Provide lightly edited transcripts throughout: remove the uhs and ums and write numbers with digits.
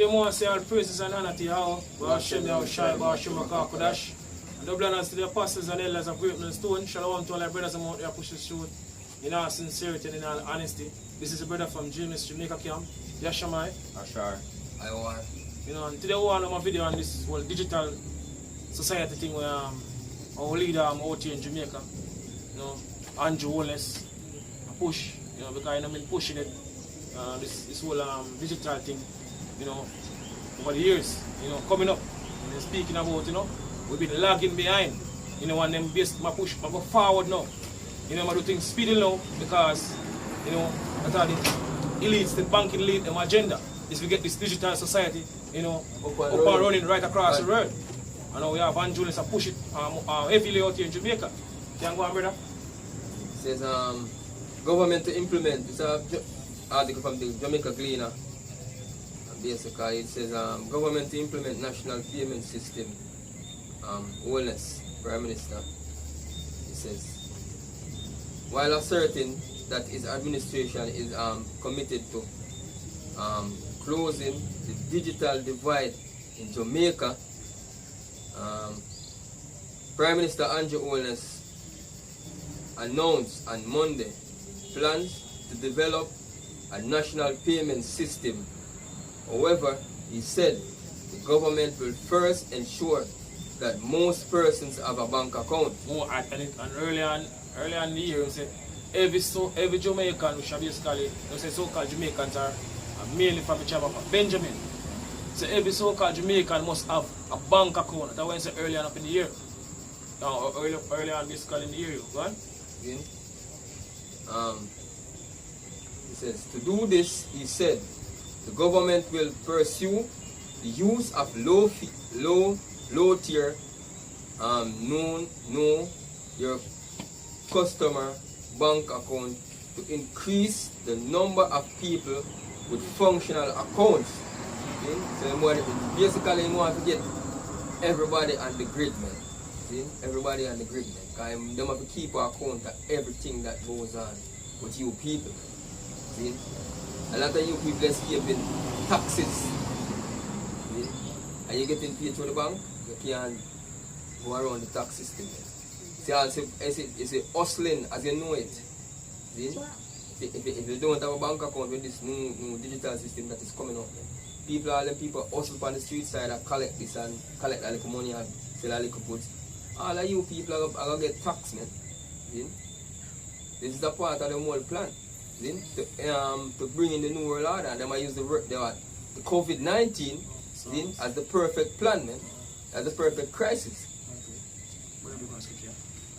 You want to say all praises and honor to Yahweh, Hashem Yahushai, Hashem Kodash. And double honors to the apostles and elders of Great Millstone. Shalom to all our brothers and out there push the truth in all sincerity and in all honesty. This is a brother from Jamaica Gov't. Yashamai. Ashar. I You know, and today we want to do a video on this whole digital society thing where our leader out here in Jamaica, you know, Andrew Wallace, push, you know, because I've been pushing it, this whole digital thing, you know, over the years, you know, coming up and then speaking about, you know, we've been lagging behind, you know, and then based my push, I go forward now, you know, I do things speedy now because, you know, I thought the elites, the banking elite, the agenda is we get this digital society, you know, up and running right across the world. And now we have Andrew Wallace push it heavily out here in Jamaica. Can go on, brother? It says government to implement. It's an article from the Jamaica Gov't. Basically, it says government to implement national payment system. Wallace, Prime Minister. It says, while asserting that his administration is committed to closing the digital divide in Jamaica, Prime Minister Andrew Wallace announced on Monday plans to develop a national payment system. However, he said the government will first ensure that most persons have a bank account. And earlier in the year, he said every Jamaican, which are basically, so-called Jamaicans are mainly from the tribe of Benjamin. So every so-called Jamaican must have a bank account. That's what I said earlier up in the year. Now, earlier on basically in the year, go on. He says, to do this, he said, the government will pursue the use of low-tier know your customer bank account to increase the number of people with functional accounts. Okay? So basically you want to get everybody on the grid, man. See? Everybody on the grid, man. Because they have to keep an account of everything that goes on with you people. See? A lot of you people escaping taxes. See? And you getting paid through the bank, you can't go around the tax system. See, it's a hustling as you know it. See? If you don't have a bank account with this new digital system that is coming up, all the people hustle on the street side and collect this and collect a little money and sell a little goods. All of you people are going to get taxed, man. See? This is the part of the whole plan. See? To bring in the new world order, and they might use the COVID-19 as the perfect plan, man. As the perfect crisis.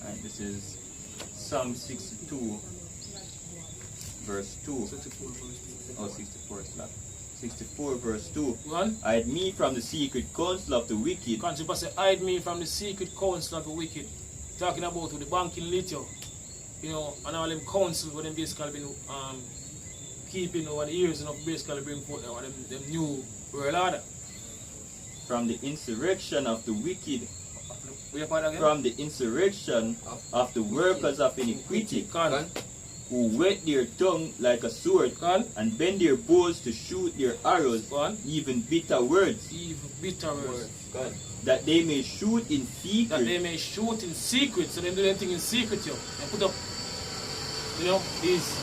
Alright, this is Psalm 62, verse 2. 64, 64 verse 2. One. Hide me from the secret counsel of the wicked. Can't you say, hide me from the secret counsel of the wicked? Talking about with the banking litio, you know, and all them counsels what them basically been keeping over the years, and basically bring forth them new world order. From the insurrection of the wicked. From the insurrection of the workers of iniquity, who whet their tongue like a sword, and bend their bows to shoot their arrows, even bitter words. That they may shoot in secret. So they do anything in secret, yo. They put up, you know, these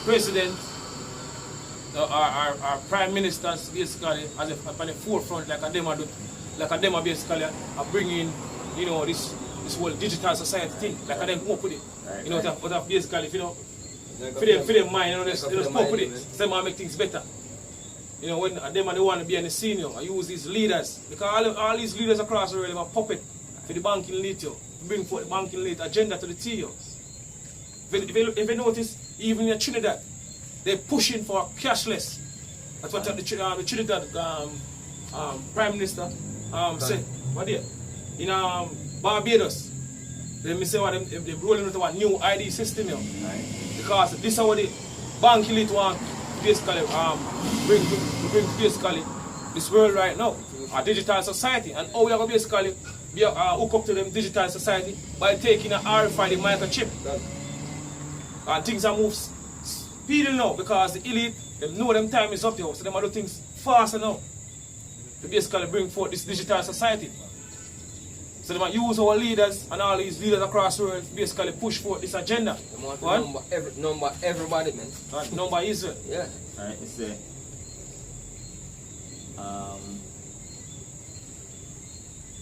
president, our prime ministers basically as on the forefront, like a them basically are bringing, you know, this whole digital society thing, like them come up with it. Right, you know, right. Basically, you know, for them mind, you know, they just come up with it. So they make things better. You know, when them are the one to be in the senior, I use these leaders. Because all these leaders across the world have a puppet for the banking elite, bring forth the banking elite agenda to the T. If you notice, even in Trinidad, they're pushing for cashless. That's what the Trinidad Prime Minister said. What there? In Barbados, they say what they're rolling into a new ID system here. Right. Because this is what the bank elite want basically bring basically this world right now, a digital society. And how we are going to basically be hook up to them digital society by taking an RFID microchip. And things are moving speedy now because the elite, they know them time is up there, so they do things faster now. to basically bring forth this digital society. So they might use our leaders and all these leaders across the world to basically push forth this agenda. They want to number everybody, man. Number Israel. Yeah. Alright, it's a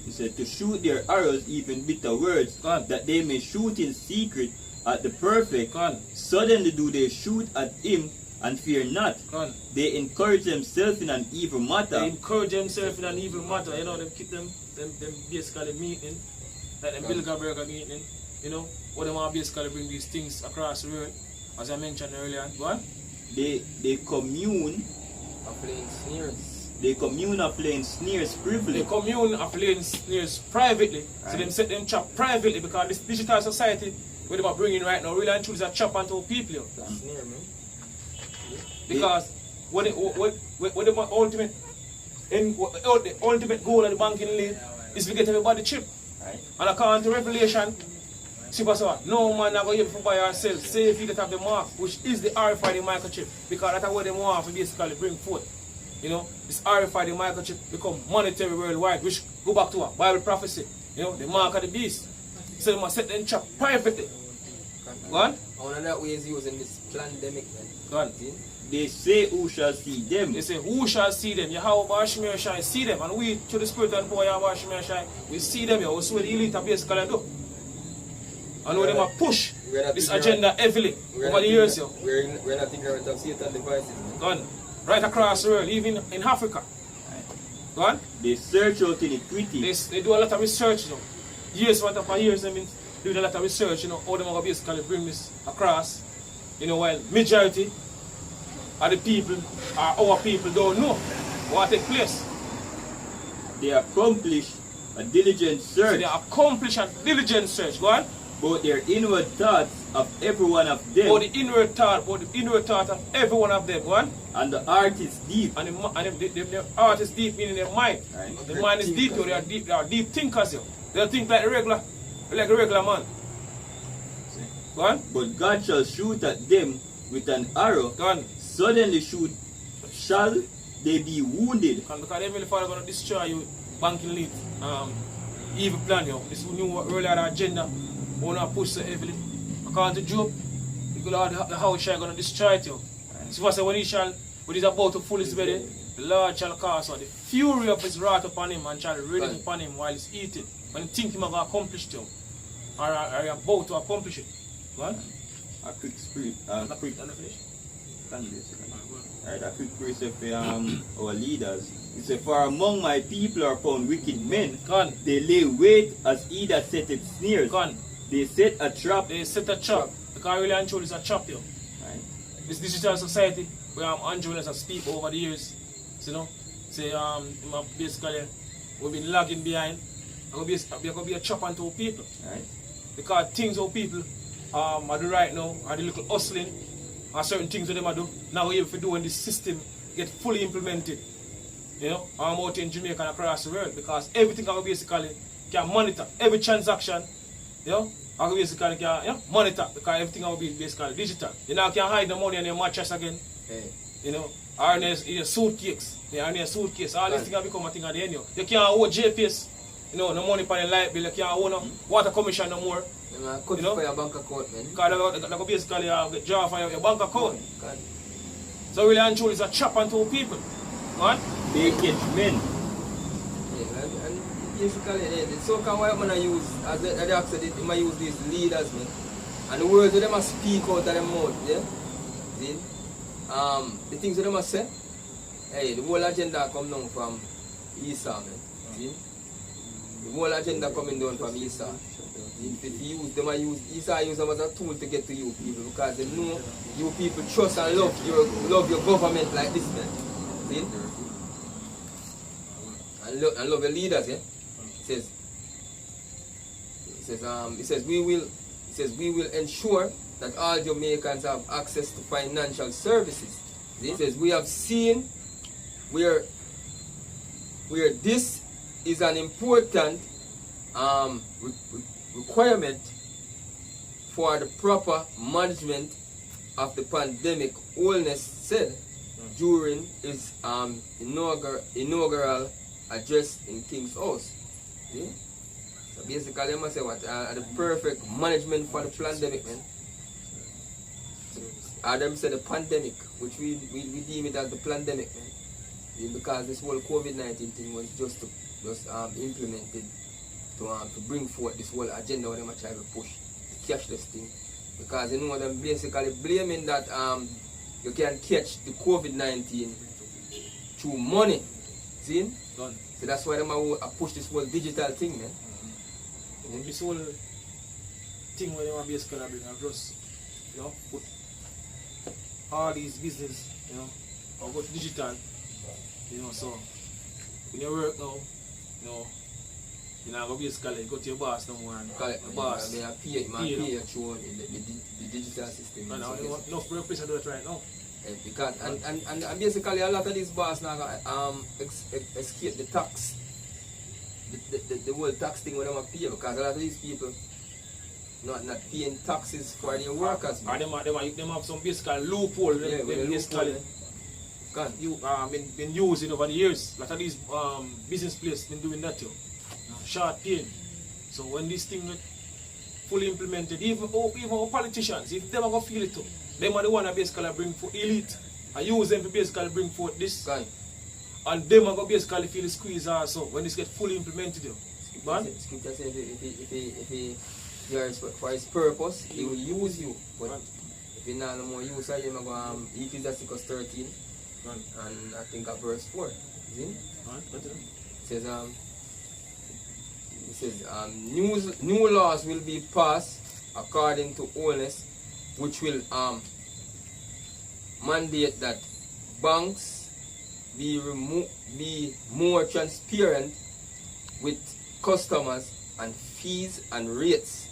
he said to shoot their arrows, even bitter words, that they may shoot in secret at the perfect. Suddenly do they shoot at him and fear not. They encourage themselves in an evil matter. They encourage themselves in an evil matter. You know, them keep them basically meeting, like them Bill Gabriel meeting. You know, what they want to basically bring these things across the world, as I mentioned earlier. Go on. They commune of laying sneers. They commune of laying sneers privately. They commune of laying sneers privately. Right. So them set them chop privately because this digital society where they are bringing right now really and truly is a chop onto people. That's sneer, man. Because what the ultimate goal of the banking league is to get everybody cheap. Right. And according to Revelation, no man are going to buy or sell, save if you that have the mark, which is the RFID microchip, because that's what they want to basically bring forth. You know, this RFID microchip become monetary worldwide, which go back to a Bible prophecy. You know, the mark of the beast. So they must set them chop privately. Go on. One of that way is using this pandemic, man. Go on. They say who shall see them. They say who shall see them. Yahweh Bashmir Shai see them. And we, to the spirit and power Yahweh Bashmir Shai, we see them here. We see what the elite are basically do. And when they might push this agenda heavily over the years. We're not ignorant of Satan devices. Go on. Right across the world, even in Africa. Go on. They search out iniquity. They do a lot of research, you know. Years after years, I mean, doing a lot of research, you know, how they are basically bring this across. You know, while majority of the people, our people don't know what take place. They accomplish a diligent search. So they accomplish a diligent search. Go on. But their inward thoughts of every one of them. But the inward thought of every one of them. Go on. And the heart is deep. And the heart is deep, meaning their mind. Right. The mind is deep, they are deep thinkers. They think like a regular man. Go on. But God shall shoot at them with an arrow. Go on. Suddenly shall they be wounded. Because Heavenly Father going to destroy you, banking lead, evil plan, yo. This new earlier agenda, we want to push so heavily. According to Job, the house shall going to destroy it, yo. So when he is about to full his belly, the Lord shall cast out the fury of his wrath upon him and shall rain upon him while he's eating. When he think him going to accomplish it, or about to accomplish it. What? A quick precept for our leaders. It says, for among my people are found wicked men. Gone. They lay wait as he that setteth snares. Gone. They set a trap. They set a trap. Because really and truly is a trap, yo. Right. This digital society where Andrew has speak over the years, you know, say basically we've been lagging behind. There's going to be a trap onto people. Right. Because things our people are do right now, are the little hustling, and certain things that they do. Now we're able to do when this system get fully implemented. You know, I'm out in Jamaica and across the world because everything can basically can monitor every transaction. You know, I basically can monitor because everything will be basically digital. You know, can hide the money in your mattress again. Hey. You know, or in your suitcase. All these things will become a thing at the end. You can't hold GPS. You know, no money for the light bill. You can't hold no water commission no more. Cut for your bank account, man. Because they basically get draw for your bank account. God. So really and truly it's a trap onto people. What? They catch men. Yeah, and basically the so-called white man I use, as they actually they might use these leaders, man. And the words that they must speak out of their mouth, yeah? See? The things that they must say, hey, the whole agenda come down from Esau, man. See? The whole agenda coming down from Esau. If you use them, Esau use them as a tool to get to you people because they know you people trust and love your government like this, man. See? And love your leaders, yeah? It says we will ensure that all Jamaicans have access to financial services. See? It says we have seen where this is an important requirement for the proper management of the pandemic, Holness said during his inaugural addressed in King's House. See? So basically, I must say what the perfect management for the pandemic, man. Adam said the pandemic, which we deem it as the pandemic, man. Because this whole COVID-19 thing was just implemented to bring forth this whole agenda what they try to push, the cashless thing. Because you know them basically blaming that you can catch the COVID-19 through money. See? Done. So that's why they push this whole digital thing, man. This whole thing where they want to basically bring and just, you know, put all these business, you know, or go to digital, you know, so when you work now, you know, go basically go to your boss no more and the boss pay through the digital system. And enough workplace do it right now. Because and basically a lot of these bosses now escape the tax. The whole tax thing when they pay, because a lot of these people not paying taxes for their workers. And them have some basically loophole. Yeah, basically been using over the years. A lot of these business places been doing that too. Short paying. So when this thing fully implemented, even our politicians, if they are going to feel it too, they are the one that basically bring for elite and use them to basically bring forth this. Right. And them are going to basically feel the squeeze also when this get fully implemented. Scripture says if you are for his purpose, he will use you. But if you not no more use him, I'm going to Ecclesiastes 13 and I think at verse 4. See? It says new laws will be passed according to holiness, which will mandate that banks be more transparent with customers and fees and rates.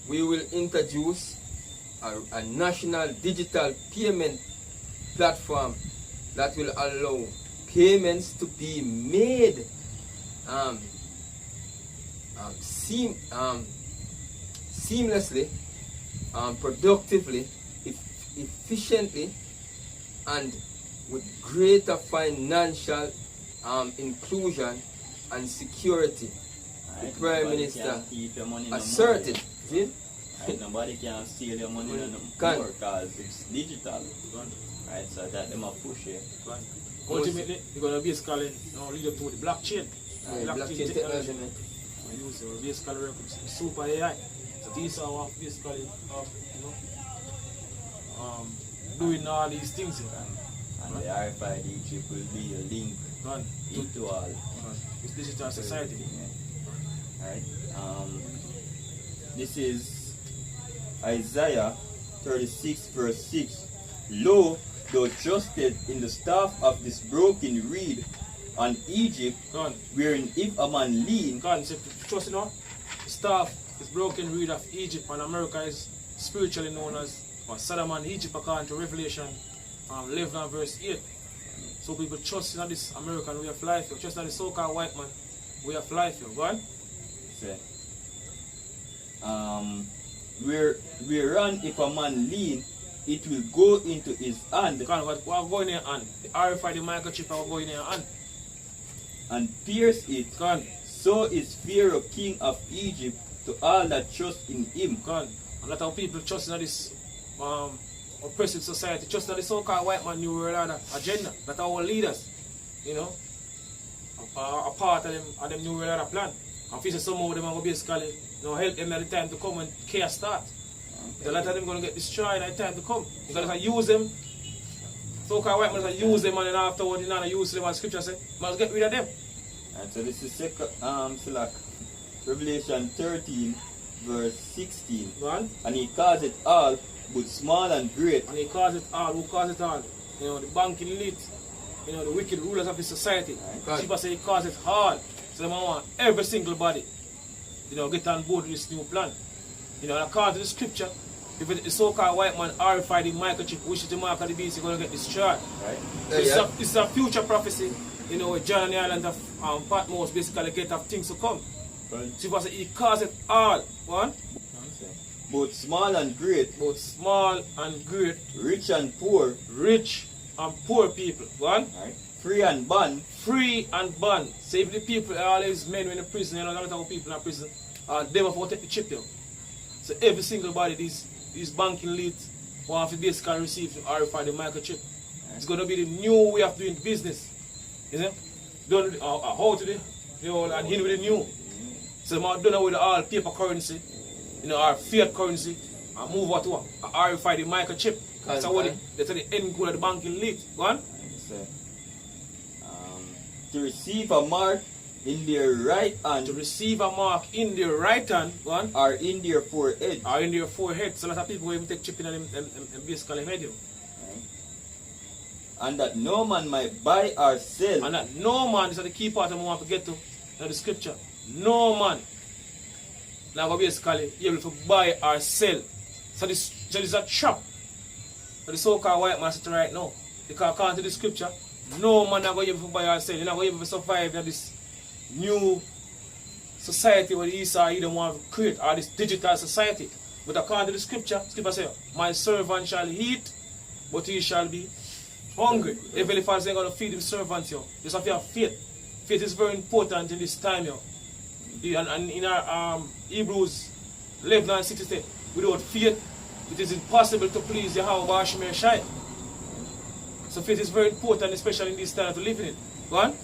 We will introduce a national digital payment platform that will allow payments to be made seamlessly, productively, efficiently, and with greater financial inclusion and security. The Prime Minister asserted. See? Right, nobody can steal your money no more because it's digital. Right, so that them a push it. Ultimately, you're going to basically lead up to the blockchain. Blockchain technology. Use basically super AI. So these are basically doing all these things. And the RFID chip will be a link into all this digital society. Alright. This is Isaiah 36 verse 6. Lo, thou trusted in the staff of this broken reed on Egypt, wherein if a man lean. Trust staff is broken reed of Egypt, and America is spiritually known as Saddam and Egypt according to Revelation 11 and verse 8. So people trust in this American way of life, trust in the so-called white man way of life. Go on. Whereon if a man lean, it will go into his hand. What go in your hand? The RFID microchip will go in your hand. And pierce it. So is Pharaoh king of Egypt to all that trust in him. A lot of people trust in this oppressive society, trust in the so-called white man new world order agenda. That are our leaders, a part of them new world order plan. And if somehow them are going to basically help them at the time to come when chaos start. A lot of them going to get destroyed at the time to come. You got to use them. So-called white men use them, and then afterward you not use them as scripture say. Must get rid of them. And so this is Revelation 13 verse 16. And he calls it all, both small and great. And he calls it all. Who calls it all? The banking elite, the wicked rulers of the society. People say he calls it all. So they want every single body, get on board with this new plan. According to the scripture, if the so-called white man RFID microchip, which is the mark of the beast, is going to get destroyed. Right? It's a future prophecy, where John and the island of Patmos basically get of things to come. Right. So he calls it all. One? Both small and great. Both small and great. Rich and poor. Rich and poor people. Go on. Right. Free and bond. Free and bond. So if the people, all these men in the prison, you know, a lot of people in prison, them have to take the chip there. So every single body, these banking leads want to basically receive or RFID the microchip. It's going to be the new way of doing business. You know? Done how to do, you know, and in with the new. So I'm done with all paper currency, you know, our fiat currency, and move out to a RFID the microchip. That's the end goal of the banking lead. Go on. To receive a mark in their right hand. To receive a mark in their right hand, go on. Or in their forehead. Or in their forehead. So a lot of people will even take chip in and basically medium. And that no man might buy or sell. And that no man, this is the key part I want to get to in the scripture. No man now basically able to buy or sell. So this is a trap for the so-called white man sitting right now. Because according to the scripture, no man are going to be able to buy or sell. You're not going to be able to survive in this new society where the Esau don't want to create, or this digital society. But according to the scripture says, my servant shall eat, but he shall be hungry. If the father ain't going to feed his servants, you just have to have faith. Faith is very important in this time. And in our Hebrews 11 and 6 say, without faith, it is impossible to please Yahweh Bashim Shai. So faith is very important, especially in this time that we live in it. Go on.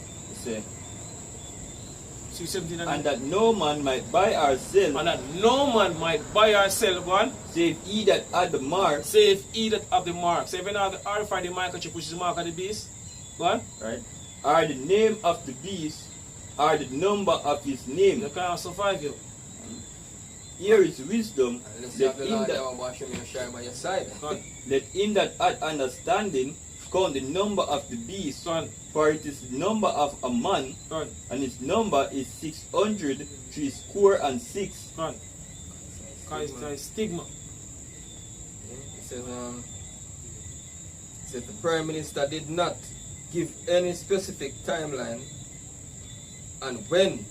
And that no man might buy or sell. And that no man might buy or sell. Go on. Save he that had the mark. Save he that have the mark. So if you have the RFID microchip, which is the mark of the beast. Go on. Right. Or the name of the beast, or the number of his name. You can't survive you. Here is wisdom. Let in that hath understanding count the number of the beast, for it is the number of a man, and its number is 600 6. It's stigma. It says the Prime Minister did not give any specific timeline and when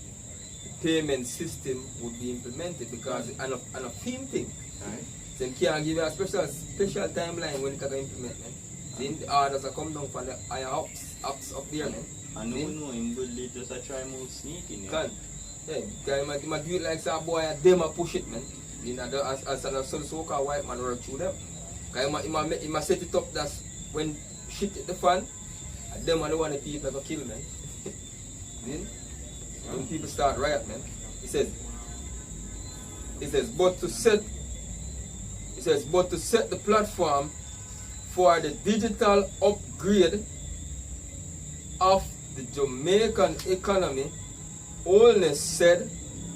the payment system would be implemented, because it's an theme thing. Right. So they can't give you a special timeline when it can implement, man. Then the orders are come down from the higher ups up there, man. And no know him good just a try move sneaking. Can. Yeah, because he might do it like some boy and them a push it, man. You know, as an so-called white man work through them. Because he might set it up that when shit hit the fan, and them are the one the people go kill, man. Then when people start riot, man. It says, but to set the platform for the digital upgrade of the Jamaican economy, Olness said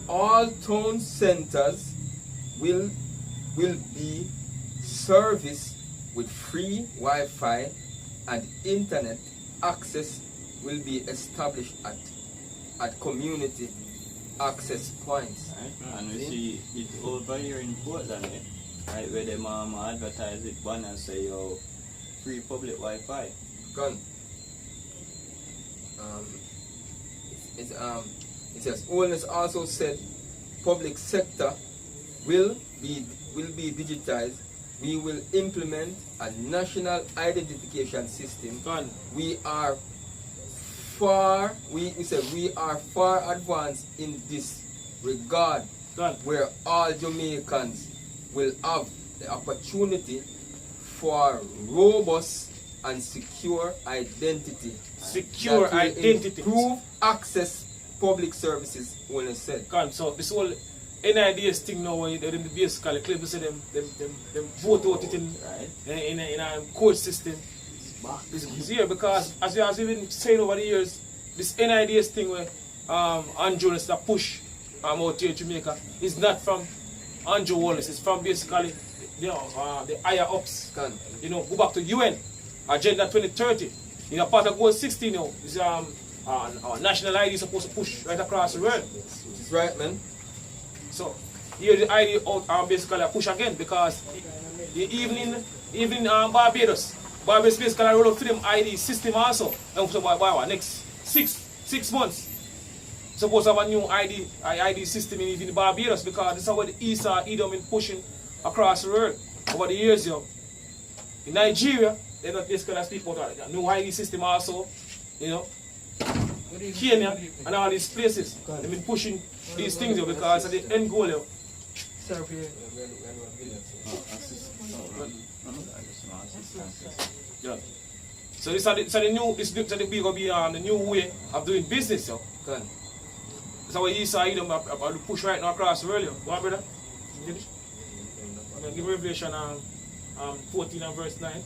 all town centers will be serviced with free Wi-Fi and internet access will be established at community access points. Right. And we see it over here in Portland, right, where they advertise it ban and say, yo, free public Wi-Fi. Gone. It says Owens also said public sector will be digitized. We will implement a national identification system. Gone. We are far advanced in this regard. Gone. Where all Jamaicans will have the opportunity for robust and secure identity. Secure identity. Improve access public services when it said. So this whole NIDS thing now, when they basically claim to say them vote out it in a court system. It's here because as we've been saying over the years, this NIDS thing where Andrew Wallace that push out here in Jamaica is not from Andrew Wallace, it's from basically the higher ups. You know, go back to UN, Agenda 2030. You know, part of Goal 16 now is national ID supposed to push right across the world. Which is right, man. So here the ID out basically push again because even Barbados basically roll out freedom ID system also. And so by next six months supposed to have a new ID system in even Barbados because this is what the Esau Edom been pushing across the world over the years, yo. In Nigeria, they're not basically speak about a new ID system also, you know. Kenya and all these places, they've been pushing these things here because of the end goal here. Yeah. So this is the new, this is the big the new way of doing business, yo. That's why you saw them push right now across the world, yo. Go on, brother. I'm going to give Revelation 14 and verse 9.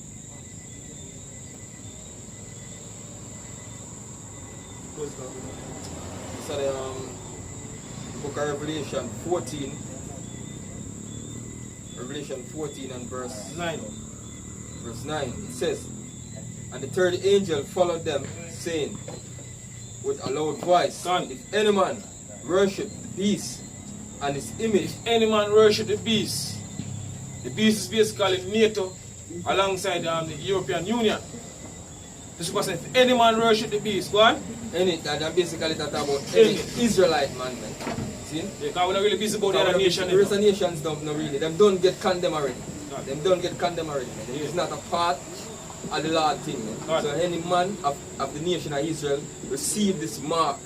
So the book of Revelation 14. Revelation 14 and verse 9. Verse 9. It says, and the third angel followed them, saying with a loud voice, if any man worship the beast and his image. If any man worship the beast is basically NATO alongside the European Union. This is if any man worship the beast, go on. That basically talk about any Israelite man. See? Yeah, because we're not really busy about the other nation. The rest of nations don't know really. Them don't get condemned already. Them don't get condemned already. Yeah. It's not a part of the Lord thing. So any man of the nation of Israel receive this mark.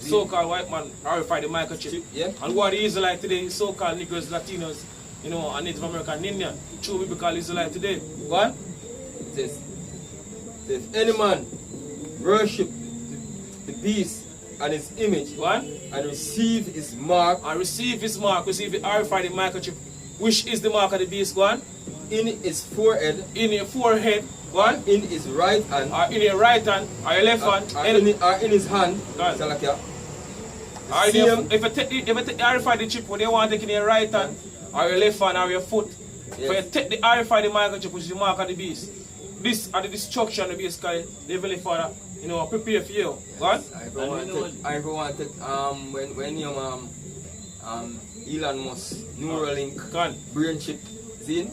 So-called white man verify the microchip. Yeah. And what the Israelite today, so-called Negroes, Latinos, you know, and Native American Indian. True people call Israelite today. Go on. It says, if any man worship the beast and his image, and receive his mark, receive the verify the microchip, which is the mark of the beast, go on. In his forehead, go on. In his right hand, or in your right hand, or your left hand, or in his hand, if you take the RFID chip, what they want to take in your right hand, or your left hand, or your foot, if you take the RFID microchip, which is the mark of the beast, this are the destruction of the beast, the Heavenly Father, you know, prepare for you. Go on. I wanted when you Elon Musk Neuralink brain chip, see?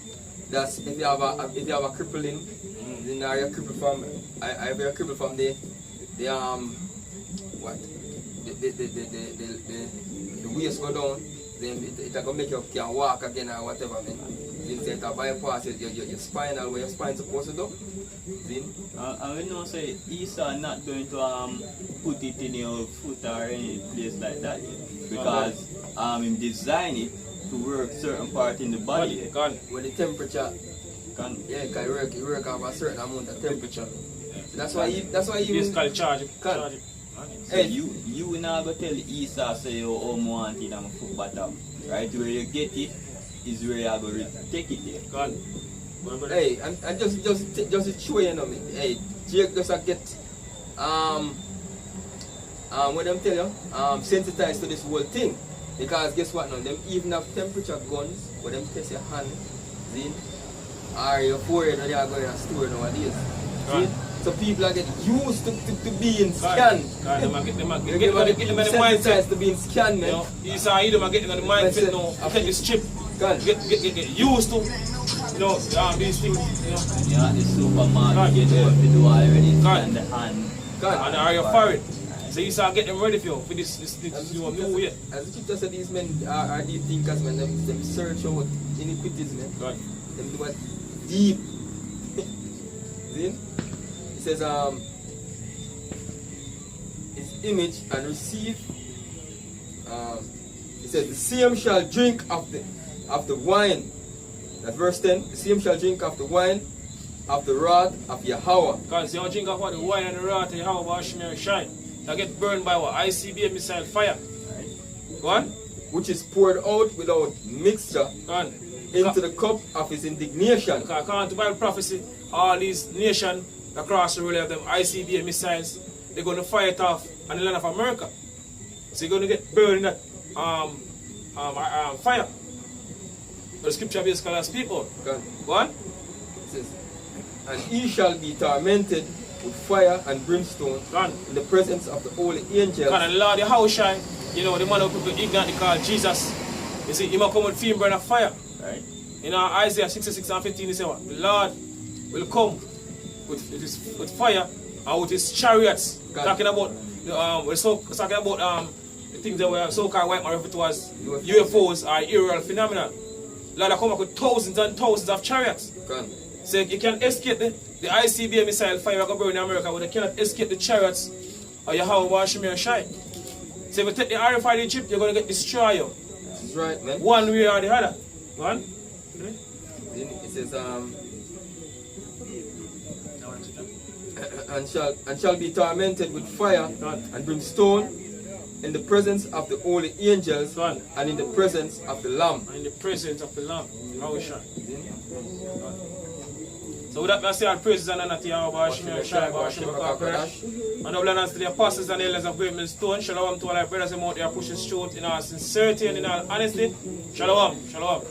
That's if you have a crippling, then you're crippled from I be a crippled from the waist go down, then it gonna make you can walk again or whatever, man. Then it bypass your spinal where your spine supposed to do. I will not say Esau not going to put it in your foot or any place like that, because him design it to work certain part in the body. When the temperature yeah, because it work off a certain amount of temperature. So that's why you just call it charge it. Hey, you now go tell Esau say you want it on a foot bottom. Right where you get it is where you are going to take it there. Hey, and just to show you know me. Hey, Jake just get what them tell you, sensitized to this whole thing. Because guess what now, them even have temperature guns where them test your hand, see? Or your forehead where they are going to store nowadays. See? So people are getting used to being scanned. They get sensitized to being scanned, man. You see them are getting on the mindset now, take this chip. Get used to, you know, these things, you know. Yeah, the supermarket get what to do already, scan the hand. And are your forehead. So you start getting ready for this new way. As the teacher said, these men are deep thinkers, man. Them search out iniquities, man. Them do what deep. See? It says, his image and receive. It says, the same shall drink of the wine. That's verse 10. The same shall drink of the wine of the wrath of Yahweh. Because you drink of what the wine and the wrath of Yahweh, wash me and shine. They get burned by what? ICBM missile fire. Go on. Which is poured out without mixture into the cup of his indignation. Because according to Bible prophecy, all these nations across the world have them ICBM missiles. They're going to fire it off on the land of America. So you're going to get burned in that fire. The scripture basically speak out. Go on. It says, and he shall be tormented with fire and brimstone in the presence of the holy angels. And Lord Yahushua, you know, the man who people ignorantly call Jesus, you see, he will come with flame burn of fire. Right. In Isaiah 66 and 15, he said, what? The Lord will come with fire and with his chariots. Talking about the things that were so-called white man referred to as UFOs or aerial phenomena. Lord will come back with thousands and thousands of chariots. So you can escape The ICBM missile fire going to burn in America, but they cannot escape the chariots or Yahweh Washim and Shai. So if you take the RFID chip, you're going to get destroyed. That's right, man. One way or the other. One. It says, and shall be tormented with fire and brimstone in the presence of the holy angels and in the presence of the Lamb. And in the presence of the Lamb. How we shine. So with that, I say our praises and honor to Yahweh Shai, and double honors to the apostles and elders of Great Millstone. Shalom to all our brothers and out there pushing truth in our sincerity and in our honesty. Shalom. Shalom.